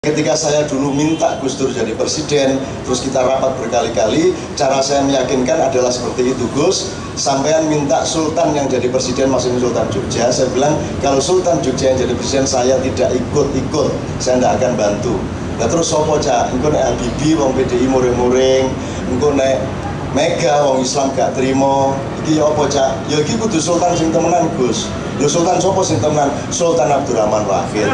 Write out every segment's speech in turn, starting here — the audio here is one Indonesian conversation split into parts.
Ketika saya dulu minta Gus Dur jadi presiden, terus kita rapat berkali-kali, cara saya meyakinkan adalah seperti itu, Gus, sampean minta Sultan yang jadi presiden, maksudnya Sultan Jogja. Saya bilang, kalau Sultan Jogja yang jadi presiden, saya tidak ikut-ikut, saya tidak akan bantu. Nah terus sopo cak, engko nek Habibie wong PDI muring-muring, engko nek Mega wong Islam gak terima, iki ya apa cak? Ya iki kudu Sultan sing temenan, Gus. Lho Sultan sopo sing temenan? Sultan Abdurrahman Wahid.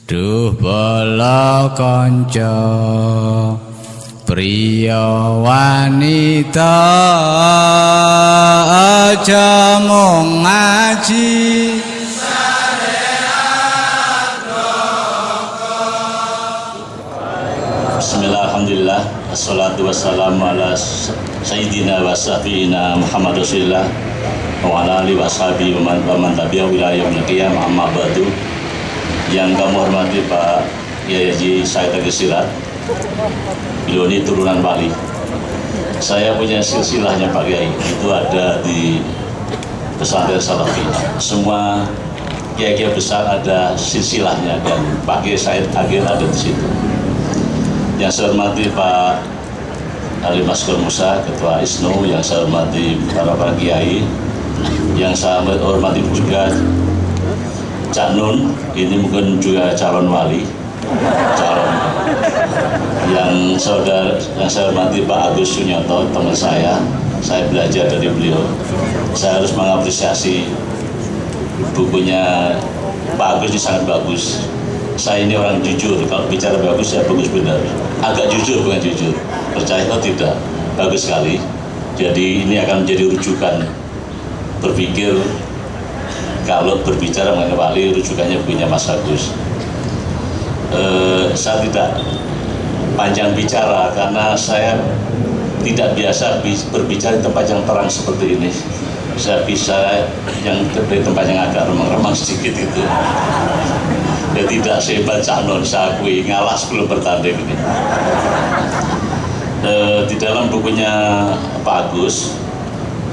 Duh bala kanca priya wanita aja mung ngaji Bismillah, alhamdulillah, assalatu wassalamu ala sayyidina wa sahbina Muhammad Rasulullah wa ala alihi wa sahbihi wa man tabi'ahu ila yaumil qiyamah, amma ba'du. Yang kami hormati Pak Kiai Haji Said Agil Sirot, beliau ini turunan Bali. Saya punya silsilahnya Pak Kiai, itu ada di pesantren Salafi. Semua kiai-kiai besar ada silsilahnya, dan Pak Kiai Said Agil ada di situ. Yang saya hormati Pak Ali Maskur Musa, Ketua ISNU, yang saya hormati para kiai, yang saya hormati juga Cak Nun, ini mungkin juga calon wali, yang saya hormati Pak Agus Sunyoto, teman saya belajar dari beliau. Saya harus mengapresiasi bukunya Pak Agus, ini sangat bagus. Saya ini orang jujur, kalau bicara bagus ya bagus benar, agak jujur bukan jujur, percaya atau tidak, bagus sekali. Jadi ini akan menjadi rujukan berpikir. Kalau berbicara mengenai wali, rujukannya punya Mas Agus. Saya tidak panjang bicara karena saya tidak biasa berbicara di tempat yang terang seperti ini. Saya bisa yang di tempat yang agak remang-remang sedikit itu. Ya tidak sehebat Cak Nun, saya akui, ngalah sebelum bertanding ini. Di dalam bukunya Pak Agus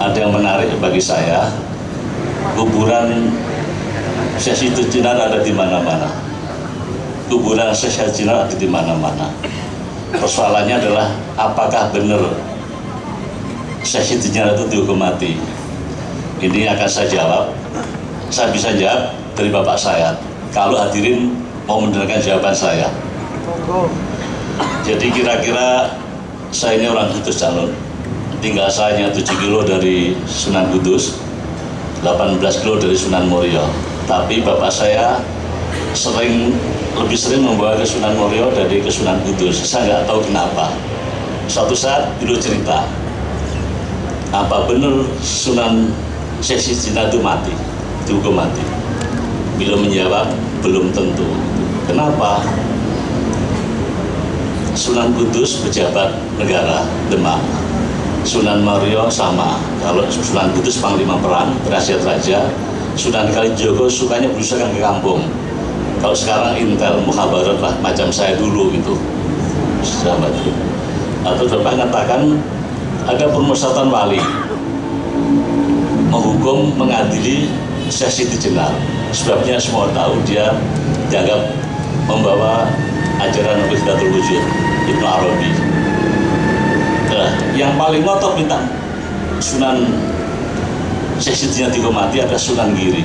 ada yang menarik bagi saya. Kuburan Syekh Situ Jenar ada di mana-mana. Kuburan Syekh Jenar ada di mana-mana. Persoalannya adalah apakah benar Syekh Situ Jenar itu dihukum mati? Ini akan saya jawab. Saya bisa jawab dari Bapak saya. Kalau hadirin mau mendengarkan jawaban saya. Jadi kira-kira saya ini orang Kudus calon. Tinggal saya hanya 7 kilo dari Sunan Kudus, 18 kilo dari Sunan Muria. Tapi bapak saya lebih sering membawa ke Sunan Muria dari ke Sunan Kudus. Saya nggak tahu kenapa. Suatu saat beliau cerita, apa benar Sunan Syekh Sitina itu mati, dihukum mati? Beliau menjawab, belum tentu. Kenapa? Sunan Kudus pejabat negara Demak, Sunan Muria sama. Kalau Sunan Kudus panglima perang, penasihat raja, Sunan Kalijogo sukanya berusaha ke kampung. Kalau sekarang intel, mukhabarat lah, macam saya dulu gitu. Sahabat. Atau Bapak katakan ada permusatan wali menghukum, mengadili Syekh Siti Jenar. Sebabnya semua tahu dia dianggap membawa ajaran Wahdatul Wujud Ibnu Arabi. Yang paling ngotot minta Sunan Syekh Siti Jenar dihukum mati ada Sunan Giri.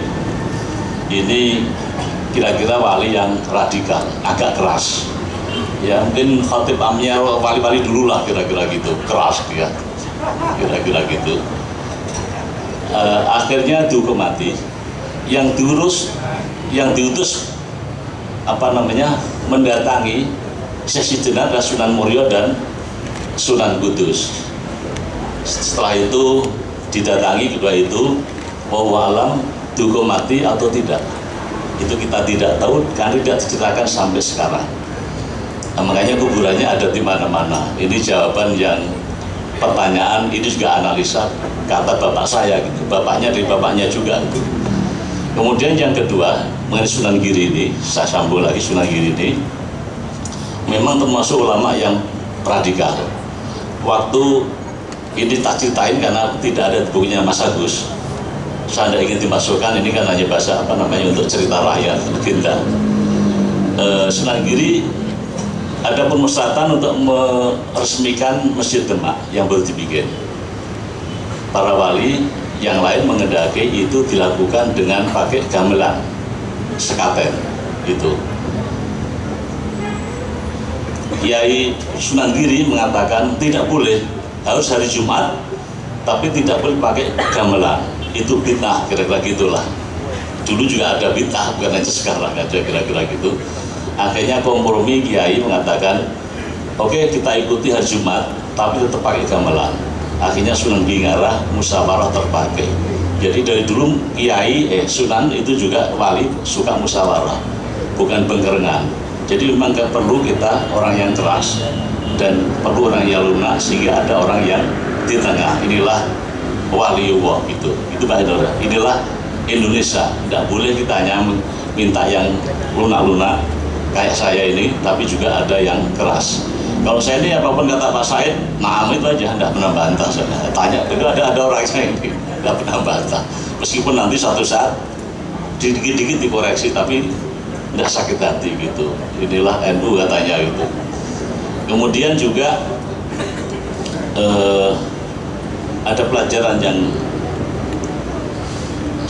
Ini kira-kira wali yang radikal, agak keras. Ya mungkin khatib amnya wali-wali dulu lah, kira-kira gitu, keras dia, kira-kira gitu. Akhirnya dihukum mati. Yang diutus mendatangi Syekh Siti Jenar adalah Sunan Muria dan Sunan Kudus. Setelah itu didatangi kedua itu, wallahu alam dihukum mati atau tidak, itu kita tidak tahu karena tidak diceritakan sampai sekarang. Nah, makanya kuburannya ada di mana-mana. Ini jawaban yang pertanyaan, ini juga analisa kata bapak saya gitu, bapaknya dari bapaknya juga gitu. Kemudian yang kedua mengenai Sunan Giri ini, saya sambung lagi. Sunan Giri ini memang termasuk ulama yang radikal. Waktu ini tak ceritain karena tidak ada bukunya Mas Agus, saya tidak ingin dimasukkan, ini kan hanya bahasa untuk cerita rakyat, legenda. Sunan Giri ada permusyawaratan untuk meresmikan Masjid Demak yang baru dibikin. Para wali yang lain mengendaki itu dilakukan dengan pakai gamelan sekaten itu. Kiai Sunan Giri mengatakan tidak boleh, harus hari Jumat, tapi tidak boleh pakai gamelan. Itu bid'ah, kira-kira gitulah. Dulu juga ada bid'ah, bukan aja sekarang ada kira-kira gitu. Akhirnya kompromi Kiai mengatakan, oke, kita ikuti hari Jumat, tapi tetap pakai gamelan. Akhirnya Sunan Giri ngarah musyawarah terpakai. Jadi dari dulu Kiai Sunan itu juga wali suka musyawarah, bukan pengkerengan. Jadi memang gak perlu kita orang yang keras dan perlu orang yang lunak, sehingga ada orang yang di tengah. Inilah waliullah itu Pak Saudara. Inilah Indonesia. Tidak boleh kita hanya minta yang lunak-lunak kayak saya ini, tapi juga ada yang keras. Kalau saya ini apapun kata Pak Said, nah itu aja, tidak pernah bantah. Saya tanya, itu ada orang saya ini tidak pernah bantah. Meskipun nanti suatu saat dikit-dikit dikoreksi, tapi tidak sakit hati gitu. Inilah NU katanya itu. Kemudian juga ada pelajaran yang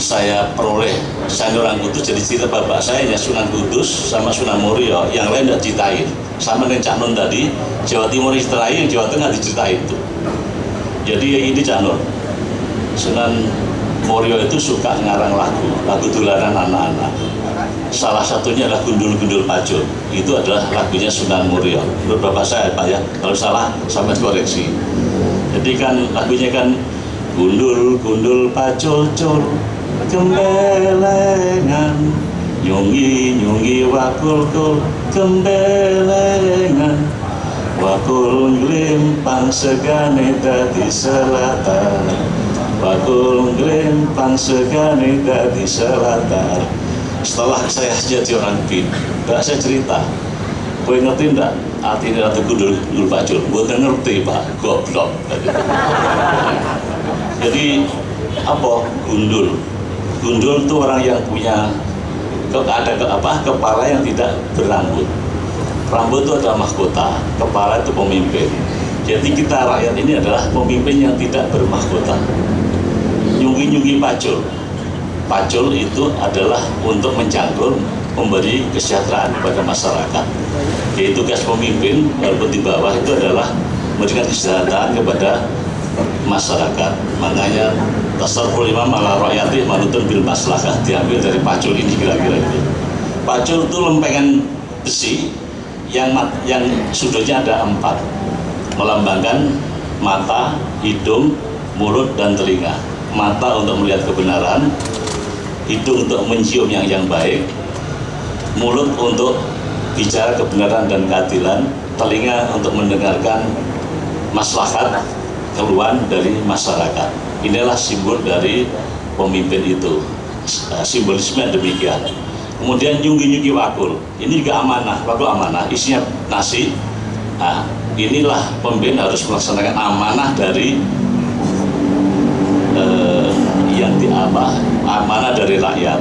saya peroleh. Saya orang Kudus, jadi cerita bapak saya ya Sunan Kudus sama Sunan Muria, yang lain tidak ceritain. Sama dengan Cak Nun tadi, Jawa Timur diceritain, Jawa Tengah diceritain itu. Jadi ini Cak Nun, Sunan Muria itu suka ngarang lagu tularan anak-anak. Salah satunya adalah Gundul-Gundul Pacul. Itu adalah lagunya Sunan Muria. Menurut bapak saya Pak ya, kalau salah sampai koreksi. Jadi kan lagunya kan Gundul-Gundul Pacul-cul Gembelengan, nyungi-nyungi wakul-kul gembelengan, wakul nglimpang segane dadi selatan, wakul nglimpang segane dadi selatan. Setelah saya jadi orang bin, saya cerita, kowe ngerti ndak artinya Ratu Gundul Pacul? Mboten ngerti Pak, goblok. Jadi apa gundul? Gundul itu orang yang punya kepala yang tidak berambut. Rambut itu adalah mahkota, kepala itu pemimpin. Jadi kita rakyat ini adalah pemimpin yang tidak bermahkota. Nyungi-nyungi pacul. Pacul itu adalah untuk mencangkul, memberi kesejahteraan kepada masyarakat. Jadi tugas pemimpin walaupun di bawah itu adalah memberikan kesejahteraan kepada masyarakat. Makanya tasarruful imam ala rakyati manutun bil maslahah diambil dari pacul ini kira-kira itu. Pacul itu lempengan besi yang sudutnya ada 4, melambangkan mata, hidung, mulut dan telinga. Mata untuk melihat kebenaran, hidung untuk mencium yang baik, mulut untuk bicara kebenaran dan keadilan, telinga untuk mendengarkan maslahat keluhan dari masyarakat. Inilah simbol dari pemimpin itu. Simbolisme demikian. Kemudian nyungi-nyungi wakul. Ini juga amanah, wakul amanah, isinya nasi. Nah, inilah pemimpin harus melaksanakan amanah dari amanah dari rakyat.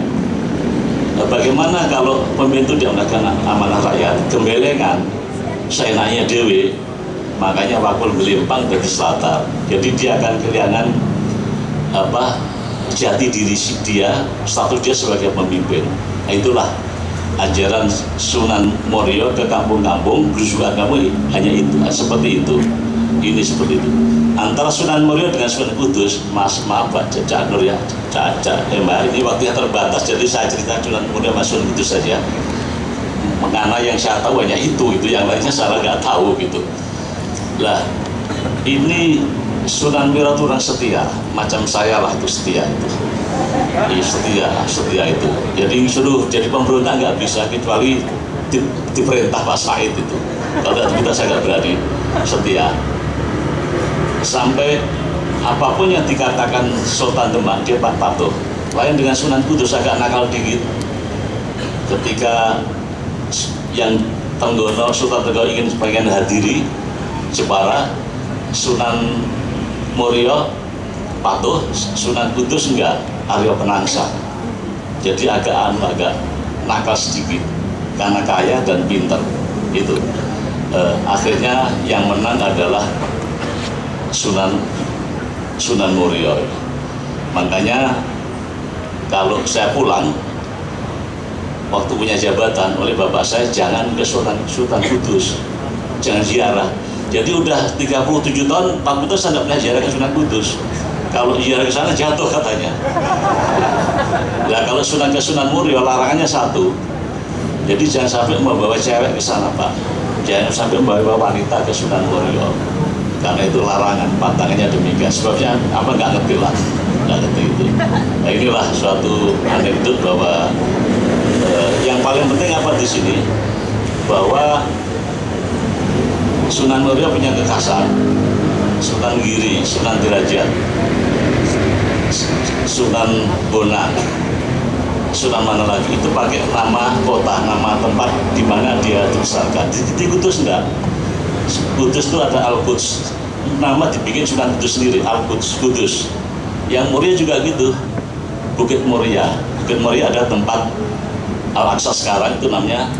Bagaimana kalau pemimpin itu tidak melaksanakan amanah rakyat? Gembelengan, seenaknya dewe. Makanya wakul melimpang dari selatan. Jadi dia akan kehilangan jati diri dia, status dia sebagai pemimpin. Nah, itulah ajaran Sunan Muria ke kampung-kampung, berusukan kampung hanya itu, seperti itu. Ini seperti itu. Antara Sunan Muria dengan Sunan Kudus, maaf Pak Cak Nur ya, Mbak, ini waktunya terbatas, jadi saya cerita Sunan Muria sama Sunan Kudus saja. Karena yang saya tahu hanya itu yang lainnya saya nggak tahu gitu. Lah, ini Sunan Muria itu orang setia, macam saya lah itu setia itu. Setia itu. Jadi suruh jadi pemberontak nggak bisa kecuali diperintah Pak Said itu. Kalau tidak kita saya nggak berani setia. sampai apapun yang dikatakan Sultan Demak dia patuh. Lain dengan Sunan Kudus agak nakal dikit. Ketika yang Tenggono, Sultan Tenggono ingin pengen hadiri Jepara, Sunan Muria patuh, Sunan Kudus enggak, Arya Penangsa. Jadi agak nakal sedikit karena kaya dan pinter itu. Akhirnya yang menang adalah Sunan Muria. Makanya kalau saya pulang waktu punya jabatan oleh bapak saya, jangan ke Sultan Kudus, jangan ziarah. Jadi udah 37 tahun, 40 tahun saya tidak pernah ziarah ke Sunan Kudus. Kalau ziarah ke sana jatuh katanya. Nah kalau ke Sunan Muria larangannya satu. Jadi jangan sampai membawa cewek ke sana Pak. Jangan sampai membawa wanita ke Sunan Muria. Karena itu larangan, pantangannya demikian. Sebabnya apa nggak ngerti lah, nggak ngerti itu. Nah inilah suatu anekdot bahwa yang paling penting apa di sini, bahwa Sunan Muria punya kekhasan, Sunan Giri, Sunan Derajat, Sunan Bonang, Sunan mana lagi itu pakai nama kota, nama tempat di mana dia dibesarkan. Di Kudus enggak. Kudus itu ada Al-Quds, nama dibikin Sunan Kudus sendiri, Al-Quds, Kudus. Yang Muria juga gitu, Bukit Muria. Bukit Muria ada tempat Al-Aqsa sekarang itu namanya,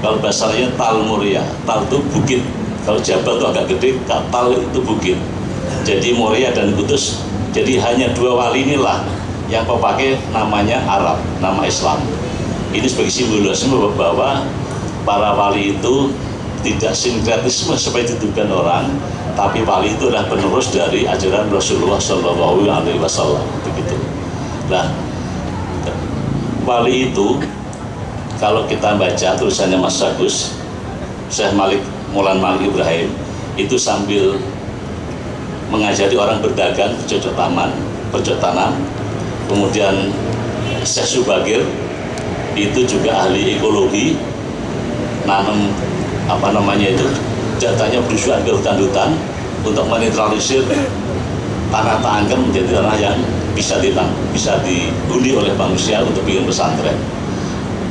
kalau bahasanya Tal Muria. Tal itu bukit, kalau Jabal itu agak gede, Tal itu bukit. Jadi Muria dan Kudus, jadi hanya dua wali inilah yang pakai namanya Arab, nama Islam. Ini sebagai simbolisme bahwa para wali itu tidak sinkretisme seperti dituduhkan orang, tapi wali itu adalah penerus dari ajaran Rasulullah Shallallahu Alaihi Wasallam. Begitu. Nah, wali itu kalau kita baca tulisannya Mas Agus, Syekh Maulan Malik Ibrahim, itu sambil mengajari orang berdagang, bercocok tanam. Kemudian Syekh Subagir itu juga ahli ekologi, nanam jatahnya berusuhan ke hutan-hutan untuk menetralisir tanah angker menjadi tanah yang bisa dihuni oleh manusia untuk bikin pesantren.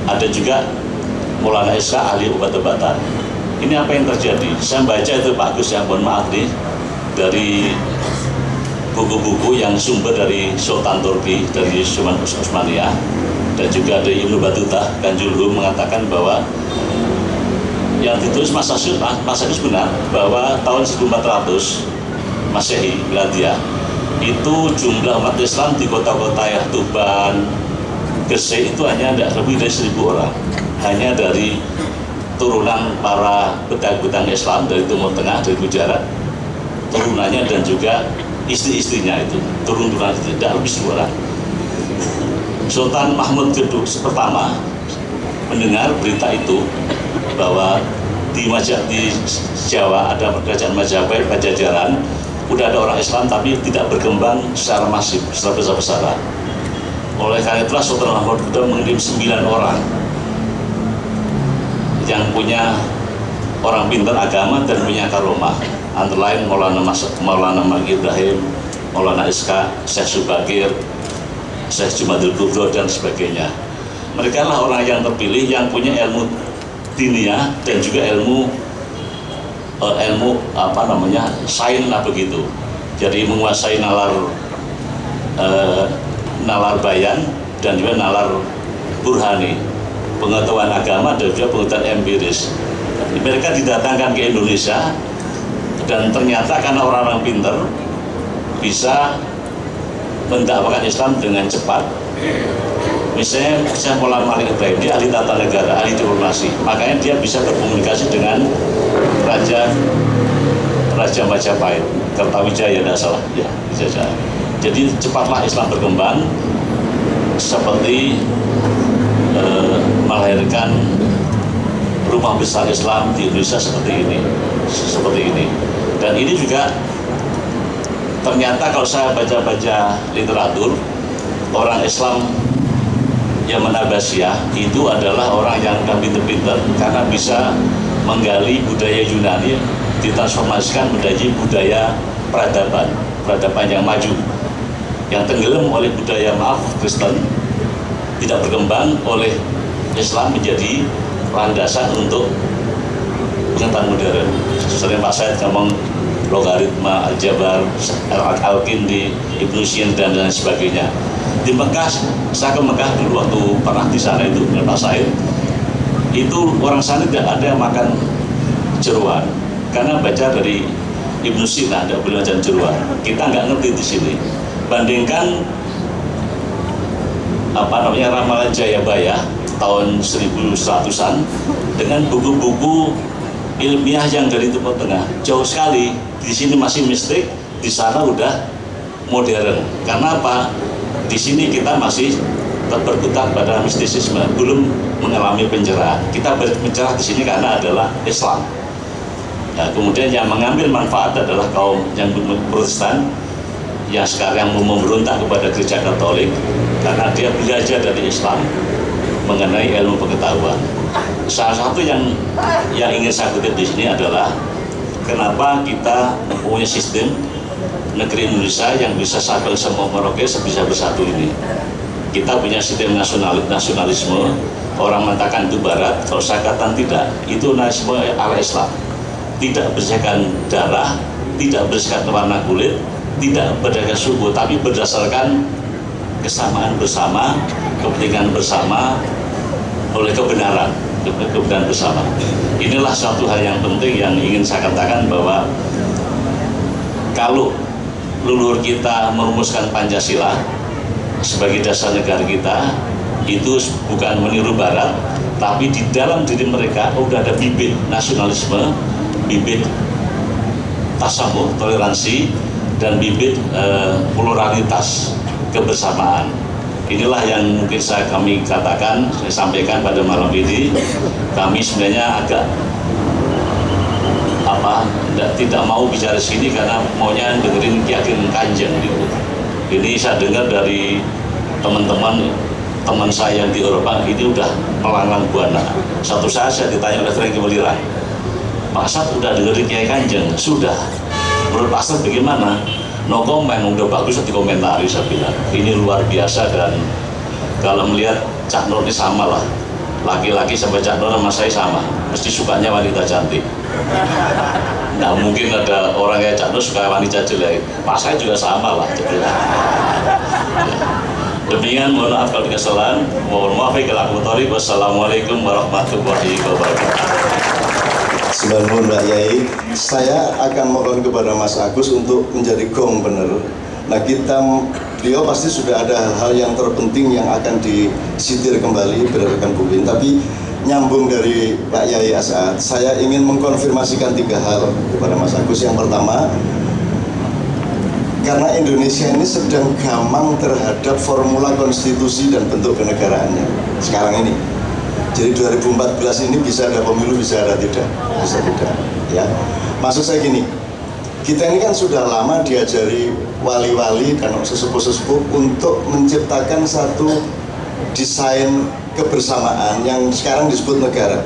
Ada juga Maulana Ishaq ahli obat-obatan. Ini apa yang terjadi? Saya baca itu bagus ya, mohon maaf nih, dari buku-buku yang sumber dari Sultan Turki, dari Sunan Utsmaniyah, dan juga dari Ibnu Battuta dan Julhum mengatakan bahwa yang ditulis Mas Agus benar bahwa tahun 1400 Masehi Miladia itu jumlah umat Islam di kota-kota ya Tuban, Gresik itu hanya tidak lebih dari 1.000 orang, hanya dari turunan para pedagang Islam dari Timur Tengah, dari Gujarat, turunannya dan juga istri-istrinya itu turun-turunan itu tidak lebih 1.000 orang. Sultan Mahmud pertama mendengar berita itu bahwa di Jawa ada kerajaan Majapahit Pajajaran, udah ada orang Islam tapi tidak berkembang secara masif, secara besar-besaran. Oleh karena itulah Sultan Mahmud sudah mengirim 9 orang yang punya orang pintar agama dan punya karomah, antara lain Maulana Malik Ibrahim, Maulana Ishaq, Syekh Subagir, Syekh Jumadil Kubro dan sebagainya. Mereka lah orang yang terpilih yang punya ilmu diniyah dan juga ilmu sains lah begitu. Jadi menguasai nalar bayan dan juga nalar burhani, pengetahuan agama dan juga pengetahuan empiris. Mereka didatangkan ke Indonesia dan ternyata karena orang-orang pintar bisa mendakwakan Islam dengan cepat. Misalnya Syekh Maulan Malik Ibrahim, dia ahli tata negara, ahli diplomasi, makanya dia bisa berkomunikasi dengan Raja Majapahit, Kertawijaya tidak salah, ya Wijaya. Jadi cepatlah Islam berkembang seperti melahirkan rumah besar Islam di Indonesia seperti ini. Dan ini juga ternyata kalau saya baca-baca literatur, orang Islam Yaman Abbasiyah itu adalah orang yang pintar-pintar karena bisa menggali budaya Yunani ditransformasikan menjadi budaya peradaban yang maju, yang tenggelam oleh budaya Kristen, tidak berkembang oleh Islam menjadi landasan untuk pengetahuan modern. Sering Pak Said ngomong logaritma, aljabar, Al-Kindi, Ibnu Sina dan lain sebagainya. Di Mekah, saya ke Mekah dulu waktu pernah di sana itu dengan Pak Said, itu orang sana tidak ada yang makan jeruan karena baca dari Ibnu Sina, tidak boleh makan jeruan. Kita nggak ngerti di sini. Bandingkan ramalan Jayabaya tahun 1100-an dengan buku-buku ilmiah yang dari Timur Tengah, jauh sekali. Di sini masih mistik, di sana udah modern. Karena apa? Di sini kita masih berkutat pada mistisisme, belum mengalami pencerahan. Kita berpencerah di sini karena adalah Islam. Nah, kemudian yang mengambil manfaat adalah kaum yang Protestan yang sekarang mau memberontak kepada gereja Katolik karena dia belajar dari Islam mengenai ilmu pengetahuan. Salah satu yang ingin saya kutip di sini adalah kenapa kita mempunyai sistem negeri Indonesia yang bisa sampai semua Merauke bisa bersatu ini. Kita punya sistem nasionalisme, orang mengatakan itu Barat, kalau saya katakan tidak, itu nasionalisme ala Islam. Tidak berdasarkan darah, tidak berdasarkan warna kulit, tidak berdasarkan suku, tapi berdasarkan kesamaan bersama, kepentingan bersama, oleh kebenaran bersama. Inilah suatu hal yang penting yang ingin saya katakan, bahwa kalau leluhur kita merumuskan Pancasila sebagai dasar negara kita, itu bukan meniru Barat, tapi di dalam diri mereka sudah ada bibit nasionalisme, bibit tasamuh, toleransi, dan bibit pluralitas kebersamaan. Inilah yang mungkin kami katakan, saya sampaikan pada malam ini. Kami sebenarnya agak tidak mau bicara sini karena maunya dengerin Yakin Kanjeng gitu. Ini saya dengar dari teman saya yang di Eropa, ini udah melanglang buana. Satu saat saya ditanya oleh Franky Welirang, Pak Asad udah dengerin Kiai Kanjeng? Sudah. Menurut Pak Asad bagaimana? No comment, udah bagus dikomentari. Saya bilang ini luar biasa. Dan kalau melihat Cak Nur ini sama lah, laki-laki sampai Cak Nur sama saya sama, mesti sukanya wanita cantik. Nah mungkin ada orang kayak Cak Nur suka wanita jelek, Pak saya juga sama lah. Demikian, mohon maaf kalau kesalahan, mohon maaf kalau aku tori. Wassalamualaikum warahmatullahi wabarakatuh. Subhanallah Mbak Yai, saya akan mohon kepada Mas Agus untuk menjadi gong bener. Nah beliau pasti sudah ada hal-hal yang terpenting yang akan disitir kembali berdasarkan buku ini. Tapi nyambung dari Pak Yai As'ad, saya ingin mengkonfirmasikan 3 hal kepada Mas Agus. Yang pertama, karena Indonesia ini sedang gamang terhadap formula konstitusi dan bentuk kenegaraannya sekarang ini. Jadi 2014 ini bisa ada pemilu, bisa ada tidak, bisa tidak. Ya, maksud saya gini, kita ini kan sudah lama diajari wali-wali dan sesepuh-sesepuh untuk menciptakan satu desain kebersamaan yang sekarang disebut negara.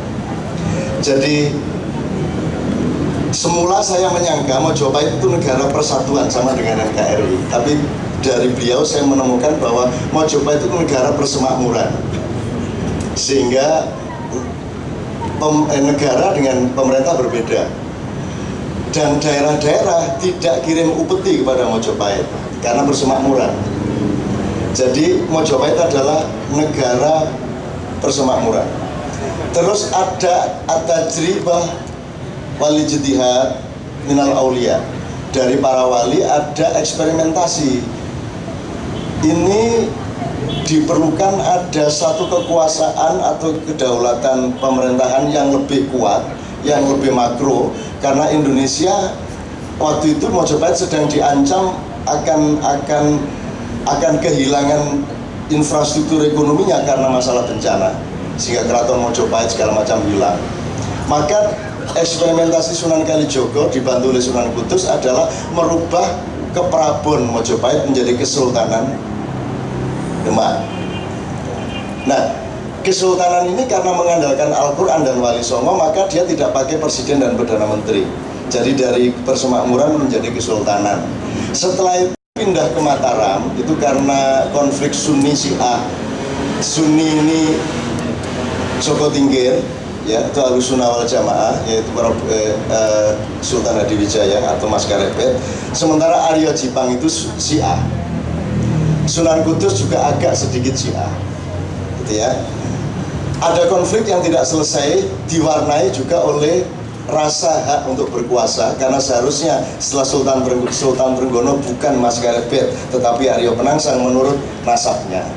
Jadi semula saya menyangka Mojopahit itu negara persatuan sama dengan NKRI, tapi dari beliau saya menemukan bahwa Mojopahit itu negara persemakmuran. Sehingga negara dengan pemerintah berbeda, dan daerah-daerah tidak kirim upeti kepada Mojopahit karena persemakmuran. Jadi Mojopahit adalah negara persemakmuran. Terus ada at-tajribah wal ijtihad minal aulia, dari para wali ada eksperimentasi. Ini diperlukan ada satu kekuasaan atau kedaulatan pemerintahan yang lebih kuat, yang lebih makro, karena Indonesia waktu itu Mojopahit sedang diancam akan kehilangan infrastruktur ekonominya karena masalah bencana, sehingga keraton Mojopahit segala macam hilang. Maka eksperimentasi Sunan Kalijogo dibantu oleh Sunan Kudus adalah merubah keprabon Mojopahit menjadi Kesultanan Demak. Nah, kesultanan ini karena mengandalkan Al-Quran dan Wali Songo, maka dia tidak pakai presiden dan perdana menteri. Jadi dari persemakmuran menjadi kesultanan. Setelah itu pindah ke Mataram, itu karena konflik Sunni Syiah. Sunni ini Joko Tingkir, ya itu Ahlussunnah wal Jamaah, yaitu Sultan Hadiwijaya atau Mas Karepet. Sementara Aryo Jipang itu Syiah. Sunan Kudus juga agak sedikit Syiah, gitu ya. Ada konflik yang tidak selesai, diwarnai juga oleh rasa hak untuk berkuasa, karena seharusnya setelah Sultan Trenggono bukan Mas Karepet tetapi Aryo Penangsang menurut nasabnya.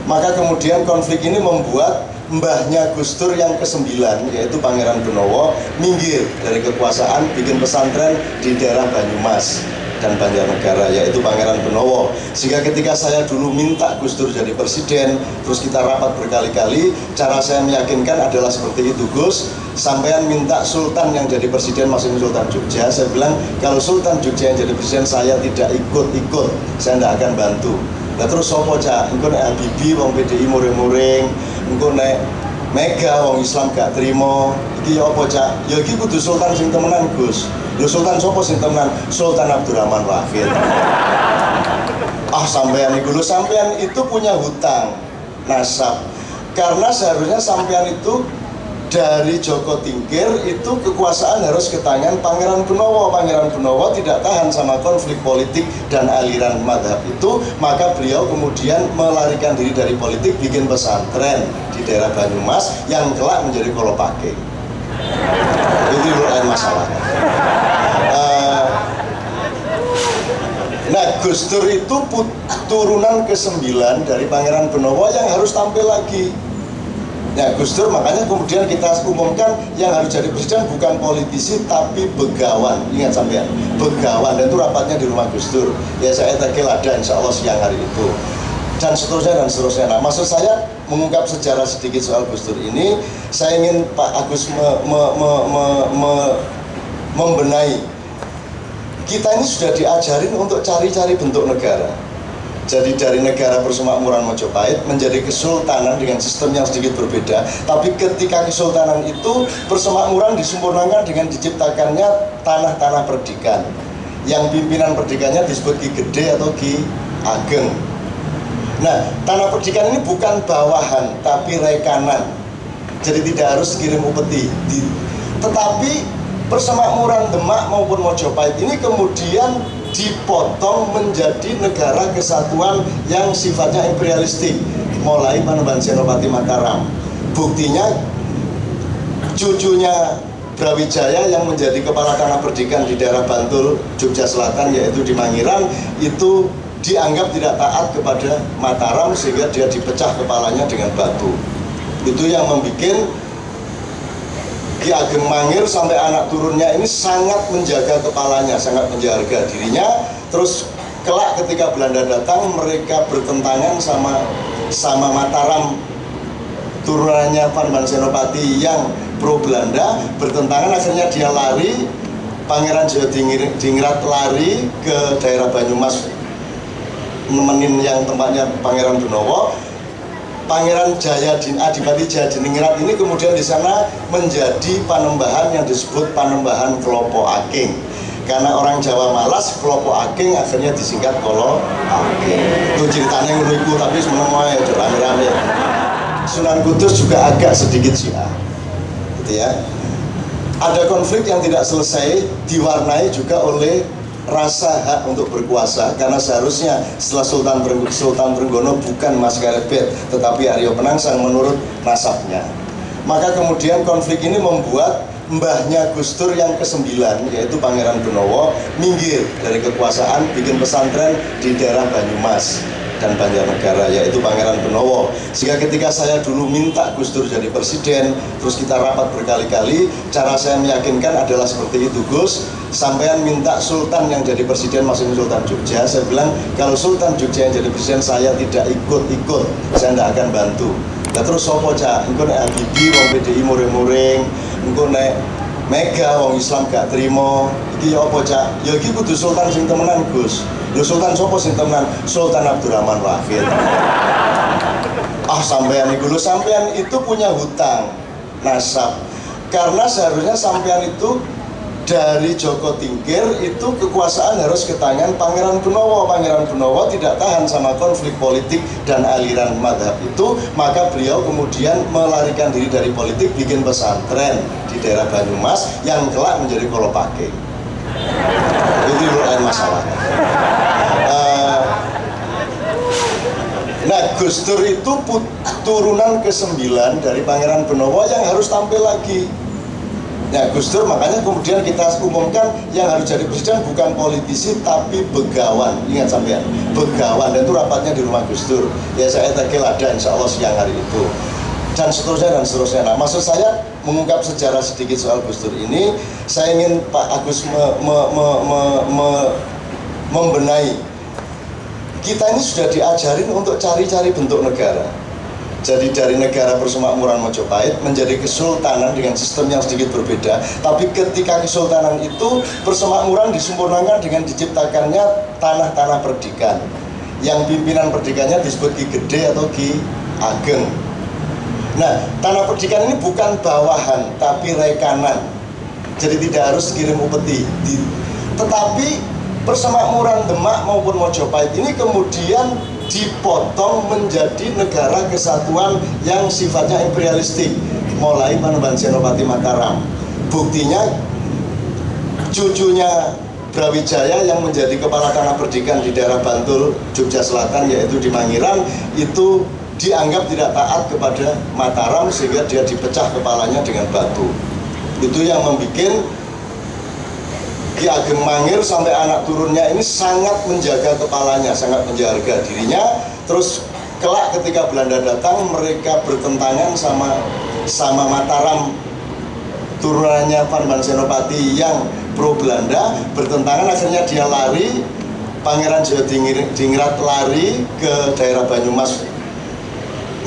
Maka kemudian konflik ini membuat mbahnya Gus Dur yang ke-9, yaitu Pangeran Benowo, minggir dari kekuasaan, bikin pesantren di daerah Banyumas dan Banjarnegara, yaitu Pangeran Benowo. Sehingga ketika saya dulu minta Gus Dur jadi presiden, terus kita rapat berkali-kali, cara saya meyakinkan adalah seperti itu, Gus, sampean minta Sultan yang jadi presiden, maksudnya Sultan Jogja. Saya bilang, kalau Sultan Jogja yang jadi presiden, saya tidak ikut-ikut, saya tidak akan bantu. Nah terus sopo cak, engko nek Habibie wong PDI muring-muring, engko nek Mega wong Islam gak terima, iki ya apa cak? Ya iki kudu Sultan sing temenan, Gus. Lho Sultan sopo sing temenan? Sultan Abdurrahman Wahid. Ah sampean iku, lho sampean itu punya hutang nasab. Karena seharusnya sampean itu dari Joko Tingkir itu kekuasaan harus ke tangan Pangeran Benowo. Pangeran Benowo tidak tahan sama konflik politik dan aliran madhab itu, maka beliau kemudian melarikan diri dari politik, bikin pesantren di daerah Banyumas yang kelak menjadi Kolopake. Itu lain masalah. Nah Gus Dur itu turunan ke-9 dari Pangeran Benowo yang harus tampil lagi. Nah Gus Dur makanya kemudian kita umumkan yang harus jadi presiden bukan politisi tapi begawan. Ingat sampean, begawan, dan itu rapatnya di rumah Gus Dur. Ya saya tegel ada insya Allah siang hari itu. Dan seterusnya dan seterusnya. Nah maksud saya mengungkap sejarah sedikit soal Gus Dur ini, saya ingin Pak Agus membenahi. Kita ini sudah diajarin untuk cari-cari bentuk negara. Jadi dari negara persemakmuran Majapahit menjadi kesultanan dengan sistem yang sedikit berbeda. Tapi ketika kesultanan itu persemakmuran disempurnakan dengan diciptakannya tanah-tanah perdikan. Yang pimpinan perdikannya disebut Ki Gede atau Ki Ageng. Nah, tanah perdikan ini bukan bawahan tapi rekanan. Jadi tidak harus kirim upeti. Tetapi persemakmuran Demak maupun Majapahit ini kemudian dipotong menjadi negara kesatuan yang sifatnya imperialistik, mulai Panembahan Senopati Mataram. Buktinya cucunya Brawijaya yang menjadi kepala tanah perdikan di daerah Bantul, Jogja Selatan, yaitu di Mangiran, itu dianggap tidak taat kepada Mataram sehingga dia dipecah kepalanya dengan batu. Itu yang membuat Ki Ageng Mangir sampai anak turunnya ini sangat menjaga kepalanya, sangat menjaga dirinya. Terus kelak ketika Belanda datang, mereka bertentangan sama Mataram, turunannya Panembahan Senopati yang pro Belanda, bertentangan. Akhirnya dia lari, Pangeran Jawa Dingrat lari ke daerah Banyumas nemenin yang tempatnya Pangeran Benowo. Pangeran Adipati Jayadiningrat ini kemudian di sana menjadi panembahan yang disebut Panembahan Klopo Aking. Karena orang Jawa malas, Klopo Aking akhirnya disingkat Kolo Aking. Itu ceritanya menurutku, tapi semuanya ya rame-rame. Sunan Kudus juga agak sedikit Syiah, gitu ya. Ada konflik yang tidak selesai, diwarnai juga oleh rasa hak untuk berkuasa, karena seharusnya setelah Sultan Trenggono bukan Mas Karepet tetapi Aryo Penangsang menurut nasabnya. Maka kemudian konflik ini membuat mbahnya Gus Dur yang ke-9, yaitu Pangeran Benowo, minggir dari kekuasaan, bikin pesantren di daerah Banyumas dan Banjarnegara, yaitu Pangeran Benowo. Sehingga ketika saya dulu minta Gus Dur jadi presiden, terus kita rapat berkali-kali, cara saya meyakinkan adalah seperti itu, Gus, sampean minta Sultan yang jadi presiden, maksudnya Sultan Jogja. Saya bilang, kalau Sultan Jogja yang jadi presiden, saya tidak ikut-ikut, saya tidak akan bantu. Nah terus sopo cak, engko nek Habibie wong PDI muring-muring, engko nek Mega wong Islam gak terima, iki ya apa cak? Ya iki kudu Sultan sing temenan, Gus. Lho Sultan sopo sing temenan? Sultan Abdurrahman Wahid. Ah sampean iku, lho sampean itu punya hutang nasab. Karena seharusnya sampean itu dari Joko Tingkir itu kekuasaan harus ke tangan Pangeran Benowo. Pangeran Benowo tidak tahan sama konflik politik dan aliran madhab itu, maka beliau kemudian melarikan diri dari politik, bikin pesantren di daerah Banyumas yang kelak menjadi Kolopake. Itu lain masalah. Nah, Gus Dur itu turunan ke-9 dari Pangeran Benowo yang harus tampil lagi. Nah, Gus Dur makanya kemudian kita umumkan yang harus jadi presiden bukan politisi tapi begawan. Ingat sampean, begawan, dan itu rapatnya di rumah Gus Dur. Ya saya tegel ada insya Allah siang hari itu. Dan seterusnya dan seterusnya. Nah, maksud saya mengungkap sejarah sedikit soal Gus Dur ini, saya ingin Pak Agus membenahi. Kita ini sudah diajarin untuk cari-cari bentuk negara. Jadi dari negara persemakmuran Majapahit menjadi kesultanan dengan sistem yang sedikit berbeda. Tapi ketika kesultanan itu persemakmuran disempurnakan dengan diciptakannya tanah-tanah perdikan. Yang pimpinan perdikannya disebut Ki Gede atau Ki Ageng. Nah, tanah perdikan ini bukan bawahan tapi rekanan. Jadi tidak harus kirim upeti. Tetapi persemakmuran Demak maupun Majapahit ini kemudian dipotong menjadi negara kesatuan yang sifatnya imperialistik mulai Panembahan Senopati Mataram. Buktinya cucunya Brawijaya yang menjadi kepala tanah perdikan di daerah Bantul, Jogja Selatan, yaitu di Mangiran, itu dianggap tidak taat kepada Mataram sehingga dia dipecah kepalanya dengan batu. Itu yang membuat Ki Ageng Mangir sampai anak turunnya ini sangat menjaga kepalanya, sangat menjaga dirinya. Terus kelak ketika Belanda datang, mereka bertentangan sama Mataram, turunannya Panembahan Senopati yang pro Belanda, bertentangan. Akhirnya dia lari, Pangeran Jawa Dingrat lari ke daerah Banyumas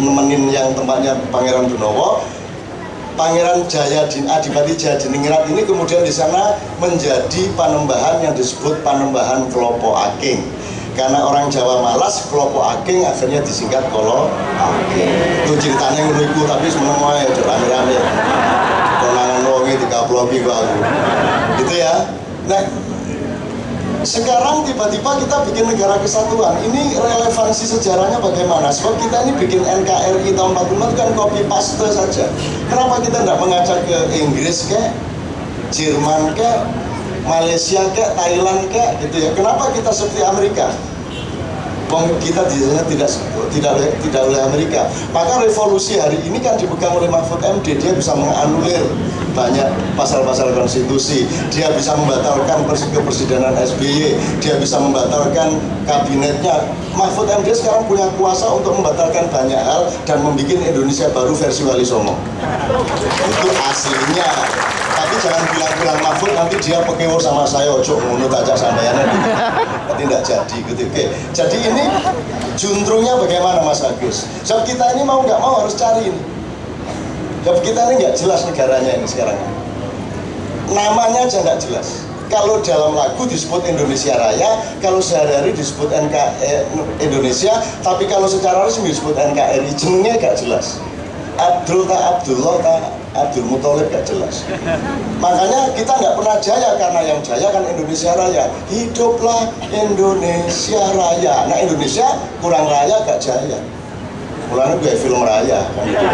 nemenin yang tempatnya Pangeran Benowo. Pangeran Adipati Jayadiningrat ini kemudian di sana menjadi panembahan yang disebut Panembahan Klopo Aking. Karena orang Jawa malas, Klopo Aking akhirnya disingkat Kolo Aking. Itu ceritanya ngeriku, tapi semuanya ya rame-rame. Konangan wonge dikaploki kok aku. Gitu ya. Nah, sekarang tiba-tiba kita bikin negara kesatuan. Ini relevansi sejarahnya bagaimana? Sebab kita ini bikin NKRI tahun 45 kan copy paste saja. Kenapa kita tidak mengajak ke Inggris ke, Jerman ke, Malaysia ke, Thailand ke, gitu ya? Kenapa kita seperti Amerika? Kita tidak oleh Amerika. Maka revolusi hari ini kan dipegang oleh Mahfud MD. Dia bisa menganulir banyak pasal-pasal konstitusi. Dia bisa membatalkan kepresidenan SBY. Dia bisa membatalkan kabinetnya. Mahfud MD sekarang punya kuasa untuk membatalkan banyak hal dan membuat Indonesia baru versi Wali Songo. Itu aslinya. Tapi jangan bilang-bilang Mahfud nanti dia pekewo sama saya, ojo ngono tajak sampeyan nanti tidak jadi gitu. Oke. Jadi ini juntrungnya bagaimana Mas Agus? Sebab kita ini mau nggak mau harus cari ini. Sebab kita ini nggak jelas negaranya ini sekarang. Namanya aja nggak jelas. Kalau dalam lagu disebut Indonesia Raya, kalau sehari-hari disebut Indonesia, tapi kalau secara resmi disebut NKRI, jenengnya nggak jelas. Abdul tak Abdullah tak Abdul Muthalib gak jelas. Makanya kita nggak pernah jaya karena yang jaya kan Indonesia Raya. Hiduplah Indonesia Raya. Nah Indonesia kurang raya gak jaya. Mulanya gue film raya kan gitu.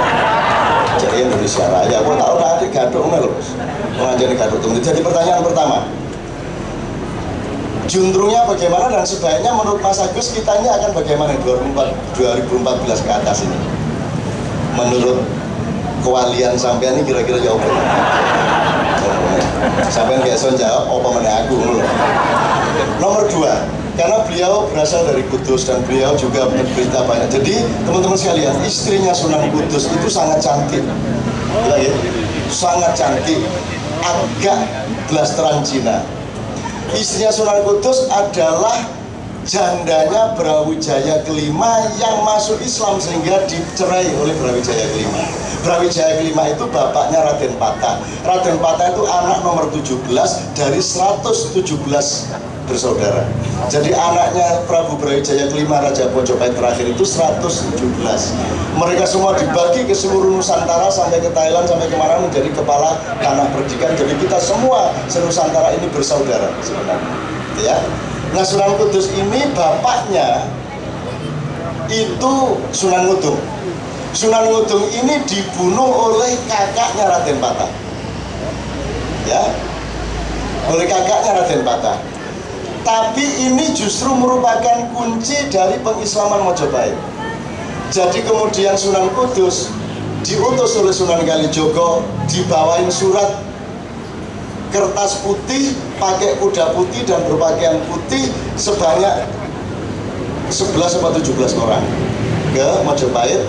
Jadi Indonesia Raya. Gue tahu udah adik gaduk melus. Mengajari gaduk temen. Jadi pertanyaan pertama, juntrungnya bagaimana dan sebaiknya menurut Mas Agus kita ini akan bagaimana 2014 ke atas ini? Menurut kewalian sampean ini kira-kira jawab sampean biasa jawab apa mana aku loh. Nomor 2, karena beliau berasal dari Kudus dan beliau juga berita banyak. Jadi teman-teman sekalian, istrinya Sunan Kudus itu sangat cantik, ya, sangat cantik, agak blasteran Cina. Istrinya Sunan Kudus adalah jandanya Brawijaya kelima yang masuk Islam sehingga dicerai oleh Brawijaya kelima. Brawijaya kelima itu bapaknya Raden Patah. Raden Patah itu anak nomor 17 dari 117 bersaudara. Jadi anaknya Prabu Brawijaya kelima Raja Mojopahit terakhir itu 117. Mereka semua dibagi ke seluruh Nusantara sampai ke Thailand sampai kemana menjadi kepala tanah perdikan. Jadi kita semua se-Nusantara ini bersaudara sebenarnya. Ya. Nah Sunan Kudus ini bapaknya itu Sunan Ngudung. Sunan Ngudung ini dibunuh oleh kakaknya Raden Patah. Ya, oleh kakaknya Raden Patah. Tapi ini justru merupakan kunci dari pengislaman Mojopahit. Jadi kemudian Sunan Kudus diutus oleh Sunan Kalijogo, dibawain surat kertas putih, pakai kuda putih dan berpakaian putih sebanyak 11 atau 17 orang ke Mojopahit.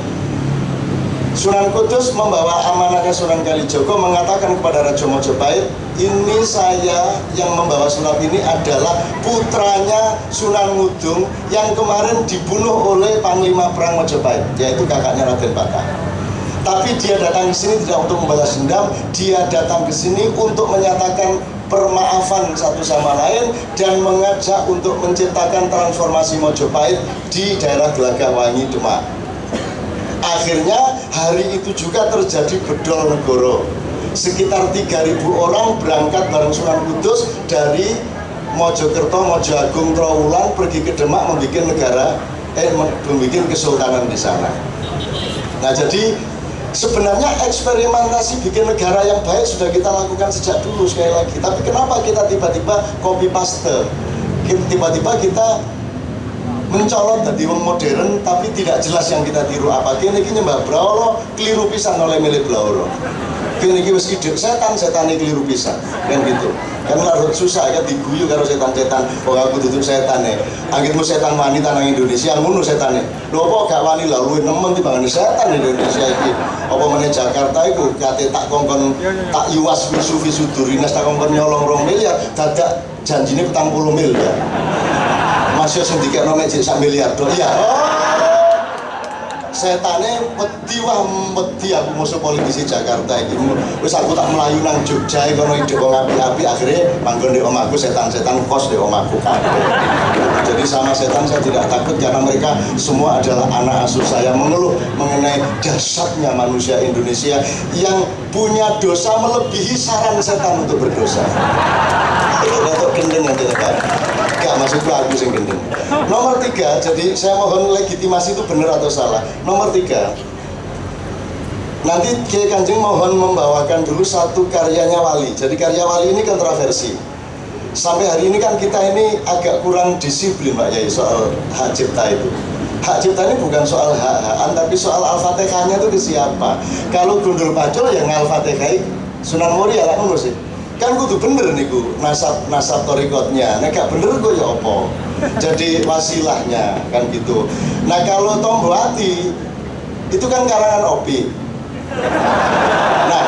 Sunan Kudus membawa amanahnya Sunan Kalijogo mengatakan kepada Raja Mojopahit, ini saya yang membawa surat ini adalah putranya Sunan Ngudung yang kemarin dibunuh oleh Panglima Perang Mojopahit, yaitu kakaknya Raden Patah. Tapi dia datang ke sini tidak untuk membalas dendam, dia datang ke sini untuk menyatakan permaafan satu sama lain dan mengajak untuk menciptakan transformasi Mojopahit di daerah Gelagahwangi, Demak. Akhirnya hari itu juga terjadi bedol negoro. Sekitar 3.000 orang berangkat bareng Sunan Kudus dari Mojokerto, Mojoagung, Trowulan pergi ke Demak membuat membuat kesultanan di sana. Nah jadi sebenarnya eksperimentasi bikin negara yang baik sudah kita lakukan sejak dulu sekali lagi. Tapi kenapa kita tiba-tiba copy paste? Tiba-tiba kita mencolot dari wong modern tapi tidak jelas yang kita tiru apa. Kini nyembah Brahola keliru pisan oleh milik Brahola. Kini wis ide setan ini keliru pisan kan gitu. Kan larut susah kan diguyu karo setan-setan. Oh aku tutup setan ya. Akhirmu setan wanita nang Indonesia ngono setane. Lho apa gak wani lah luwih nemen timbangane setan Indonesia iki. Apa meneh Jakarta iku kate tak kongkon tak yuwas visu durinas tak kongkon nyolong 2 miliar dadak janjine 40 miliar. Masih sing dikekno mek jek 1 miliar do. Iya. Setane wedi aku musuh politisi Jakarta iki. Wis aku tak melayu nang Jogja kono ide wong api-api akhirnya manggon di omahku setan-setan kos di omahku. Jadi sama setan saya tidak takut karena mereka semua adalah anak asuh saya. Mengeluh mengenai dahsyatnya manusia Indonesia yang punya dosa melebihi saran setan untuk berdosa. Itu gendeng yang tidak kan? Gak maksudku aku sing gendeng. Nomor 3, jadi saya mohon legitimasi itu benar atau salah. Nomor 3, nanti Kiai Kanjeng mohon membawakan dulu satu karyanya Wali. Jadi karya Wali ini kontroversi. Sampai hari ini kan kita ini agak kurang disiplin Pak Yai soal hak cipta itu. Hak cipta ini bukan soal hak-hakan, tapi soal Al-Fatihahnya itu ke siapa. Kalau Gundul Pacul yang Al-Fatihah Sunan Muria lah ngono sih. Kan kudu bener niku nasab torikotnya. Nek gak bener kok ya apa. Jadi wasilahnya kan gitu. Nah kalau Tomboati itu kan karangan Opi. Nah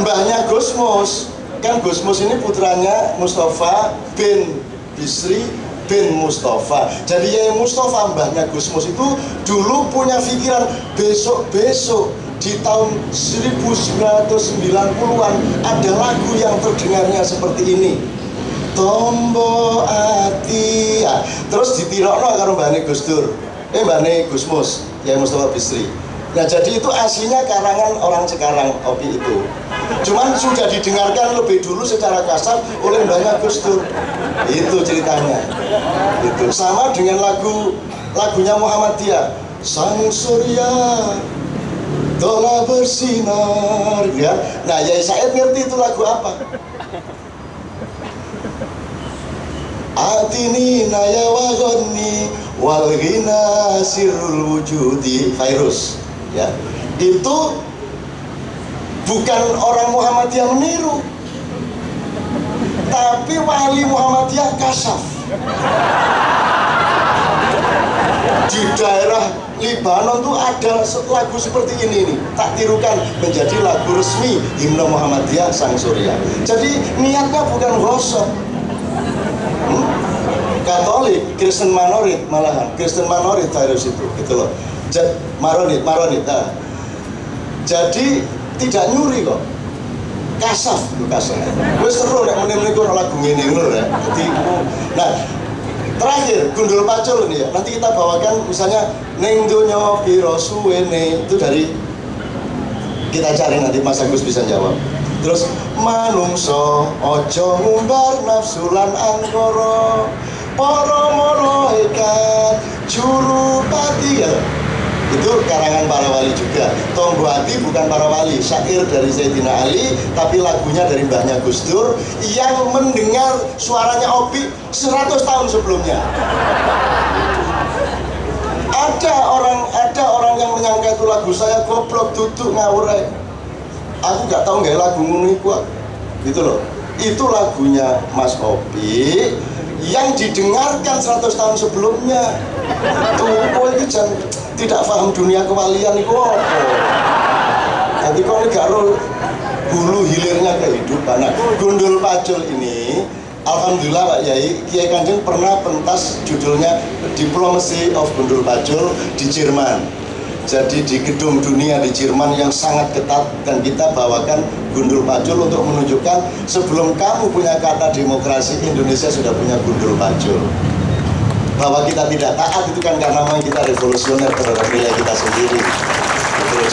mbahnya Gusmus kan Gusmus ini putranya Mustafa bin Bisri bin Mustafa. Jadi Yai Mustafa mbahnya Gusmus itu dulu punya pikiran besok-besok di tahun 1990-an ada lagu yang terdengarnya seperti ini. Tombo ati. Nah, terus ditirokno karo mbahne Gus Dur. Mbahne Gusmus, Yai Mustafa Bisri. Nah jadi itu aslinya karangan orang Cikarang Opi itu. Cuman sudah didengarkan lebih dulu secara kasar oleh mbahnya Gus Dur. Itu ceritanya. Itu sama dengan lagunya Muhammadiyah. Sang Surya telah bersinar, ya. Nah, Yai Said ngerti itu lagu apa? Atini naya wagoni wal ghina sirrul wujudi Fairuz, ya. Itu bukan orang Muhammadiyah meniru, tapi wali Muhammadiyah kasyaf. Di daerah Libanon tuh ada lagu seperti ini nih, tak tirukan menjadi lagu resmi himne Muhammadiyah Sang Surya. Jadi niatnya bukan gosok. Katolik, Kristen Manorit malahan, Kristen Manorit virus itu, gitu loh. Maronit. Nah. Jadi tidak nyuri kok. kasaf itu kasaf. Wis seru nek meneh-meneh kok lagu ngene ngono ya. Jadi nah terakhir Gundul Pacul ini ya. Nanti kita bawakan misalnya ning donya pira suwene itu dari kita cari nanti Mas Agus bisa jawab. Terus manungso ojo ngumbar nafsu lan angkara para malaikat juru pati ya. Itu karangan para wali juga. Tonggo Hati bukan para wali, syair dari Sayyidina Ali, tapi lagunya dari mbahnya Gus Dur yang mendengar suaranya Opi 100 tahun sebelumnya. Ada orang yang menyangka itu lagu saya goblok duduk ngawur. Aku nggak tahu nggak lagu ini kuat, gitu loh. Itu lagunya Mas Opi yang didengarkan 100 tahun sebelumnya. Tuh, itu jangan tidak paham dunia kewalian itu apa. Jadi kok ini gak hulu hilirnya kehidupan. Nah, Gundul Pacul ini alhamdulillah Pak Yai, Kiai Kanjeng pernah pentas judulnya Diplomacy of Gundul Pacul di Jerman. Jadi di gedung dunia di Jerman yang sangat ketat, dan kita bawakan Gundul Pacul untuk menunjukkan sebelum kamu punya kata demokrasi, Indonesia sudah punya Gundul Pacul. Bahwa kita tidak taat itu kan karena memang kita revolusioner terhadap nilai kita sendiri.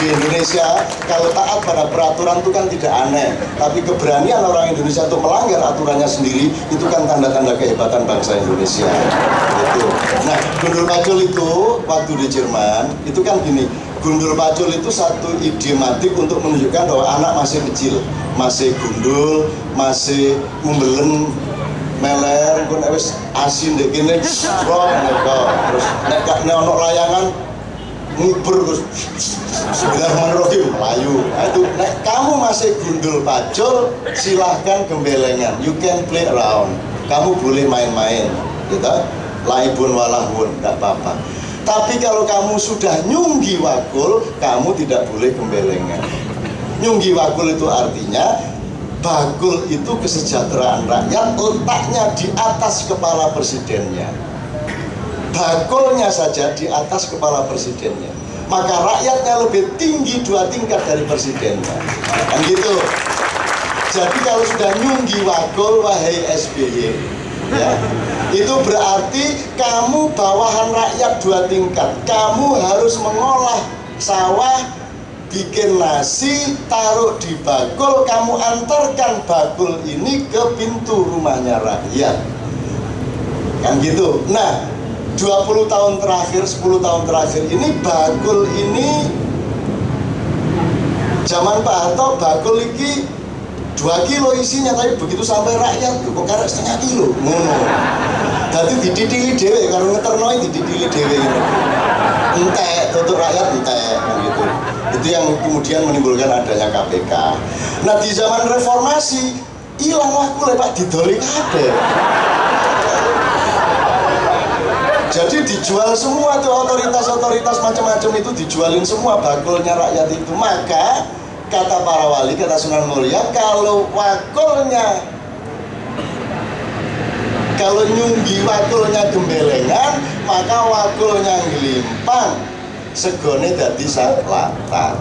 Di Indonesia kalau taat pada peraturan itu kan tidak aneh, tapi keberanian orang Indonesia untuk melanggar aturannya sendiri itu kan tanda-tanda kehebatan bangsa Indonesia. Itu. Nah, Gundul Pacul itu waktu di Jerman itu kan gini, Gundul Pacul itu satu idiomatik untuk menunjukkan bahwa anak masih kecil, masih gundul, masih ngumbelen, meler, pun wis asin dek kene, terus nek ono layangan ngubur terus Bismillahirrahmanirrahim melayu. Nah, itu nek kamu masih Gundul Pacul silahkan gembelengan, you can play around, kamu boleh main-main, gitu, laibun walahun, tidak apa-apa. Tapi kalau kamu sudah nyunggi wakul, kamu tidak boleh gembelengan. Nyunggi wakul itu artinya bakul itu kesejahteraan rakyat, letaknya di atas kepala presidennya. Bakulnya saja di atas kepala presidennya. Maka rakyatnya lebih tinggi 2 tingkat dari presidennya. Kan gitu. Jadi kalau sudah nyunggi wakul, wahai SBY, ya, itu berarti kamu bawahan rakyat 2 tingkat. Kamu harus mengolah sawah, bikin nasi, taruh di bakul, kamu antarkan bakul ini ke pintu rumahnya rakyat. Kan gitu. Nah, 20 tahun terakhir, 10 tahun terakhir ini bakul ini zaman Pak Harto bakul ini 2 kilo isinya, tapi begitu sampai rakyat kok karek setengah kilo ngono. Jadi dididili dhewe karo ngeternoi dididili dhewe ngono. Entek untuk rakyat entek gitu. Itu yang kemudian menimbulkan adanya KPK. Nah, di zaman reformasi ilang wakule Pak, didoli kabeh. Jadi dijual semua tuh otoritas-otoritas macam-macam itu dijualin semua bakulnya rakyat itu. Maka kata para wali, kata Sunan Muria, kalau wakulnya, kalau nyunggi wakulnya gembelengan, maka wakulnya ngelimpang, segone dadi salatar.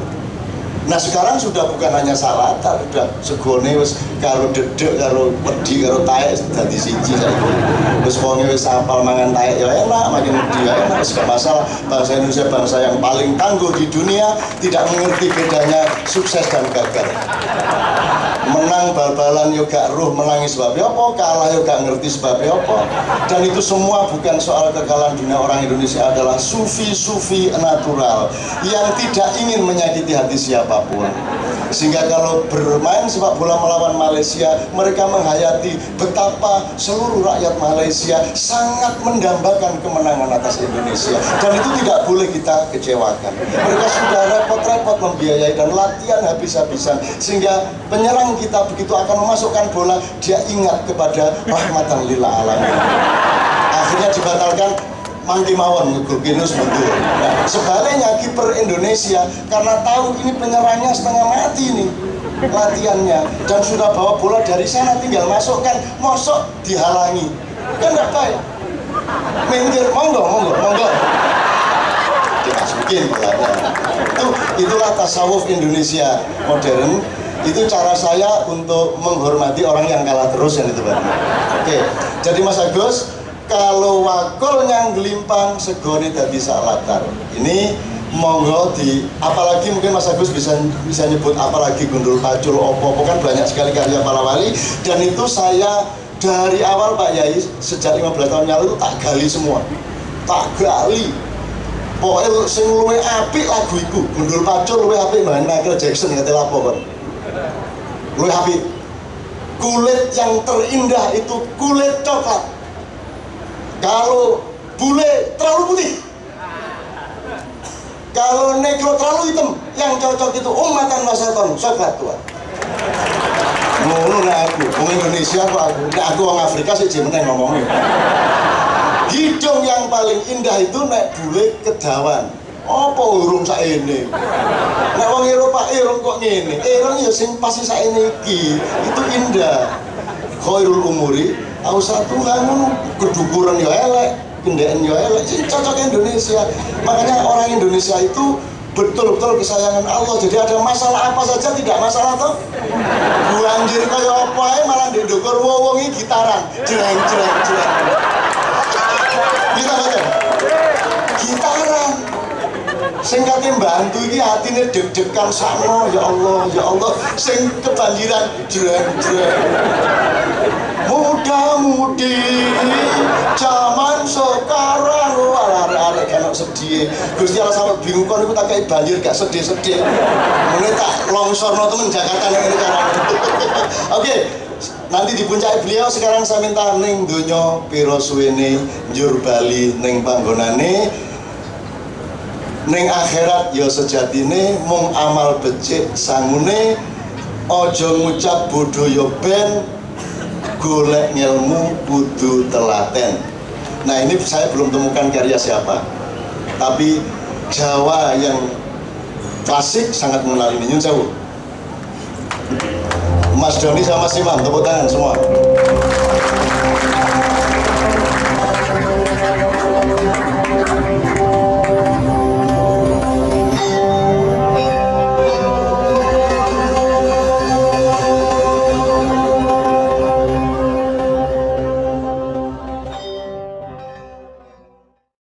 Nah sekarang sudah bukan hanya salatar, sudah segone wis karo dedek, karo wedi, karo taek dadi siji saiki. Wis wonge wis apal mangan taek ya enak, makin wedi ya enak, wis gak masalah. Bangsa Indonesia bangsa yang paling tangguh di dunia, tidak mengerti bedanya sukses dan gagal. Menang bal-balan yo gak ruh menangis sebabnya apa, kalah yo gak ngerti sebabnya apa. Dan itu semua bukan soal kekalahan dunia. Orang Indonesia adalah sufi-sufi natural yang tidak ingin menyakiti hati siapapun. Sehingga kalau bermain sepak bola melawan Malaysia, mereka menghayati betapa seluruh rakyat Malaysia sangat mendambakan kemenangan atas Indonesia. Dan itu tidak boleh kita kecewakan. Mereka sudah repot-repot membiayai dan latihan habis-habisan, sehingga penyerang kita begitu akan memasukkan bola, dia ingat kepada rahmatan lil alamin. Akhirnya dibatalkan, mangki mawon Gurkinus mundur. Nah, sebaliknya kiper Indonesia karena tahu ini penyerangnya setengah mati nih latihannya, dan sudah bawa bola dari sana tinggal masukkan, mosok dihalangi, kan nggak baik. Minggir, monggo dimasukin bolanya. Itulah tasawuf Indonesia modern Itu cara saya untuk menghormati orang yang kalah terus yang itu Pak. Oke, jadi Mas Agus, kalau wakul yang gelimpang segone dadi latar. Ini monggo apalagi mungkin Mas Agus bisa nyebut apalagi Gundul Pacul opo kan banyak sekali karya para wali, dan itu saya dari awal Pak Yai sejak 15 tahun lalu itu tak gali semua, tak gali. Pokoknya sing luwih apik lagu iku Gundul Pacul luwih apik mbak Michael Jackson kate lapo kon. Luwih apik. Kulit yang terindah itu kulit coklat. Kalau bule terlalu putih. Kalau negro terlalu hitam, yang cocok itu umatan wasaton, coklat tua. Ngono aku, wong Indonesia kok aku wong Afrika sih jeneng ngomongnya. Hidung yang paling indah itu nek bule kedawan. Apa urung saene? Nek wong Eropa irung kok ngene. Irung ya sing pasti saene iki. Itu indah. Khairul umuri ausatu ngono, kedukuran ya elek. Kendaan ya elek, sih cocok Indonesia. Makanya orang Indonesia itu betul-betul kesayangan Allah. Jadi ada masalah apa saja tidak masalah toh. Banjir kaya apa ae malah ndek ndukur wong-wongi gitaran. Jreng. Kita baca. Gitaran. Sing kate mbantu iki atine deg-degan sakno, ya Allah, sing kebanjiran jreng. Muda-mudi zaman sekarang arek-arek kan sedih. Gusti Allah sampe bingung kon iku tak kei banjir gak sedih-sedih. Mene tak longsorno temen Jakarta ngene carane. Oke, nanti di puncak beliau sekarang saya minta ning donya pira suwene njur bali ning panggonane. Ning akhirat ya sejatine mung amal becik sangune, aja ngucap bodho ya ben, golek ngilmu kudu telaten. Nah ini saya belum temukan karya siapa, tapi Jawa yang klasik sangat mengenal ini. Nyun sewu. Mas Doni sama Mas Imam, tepuk tangan semua.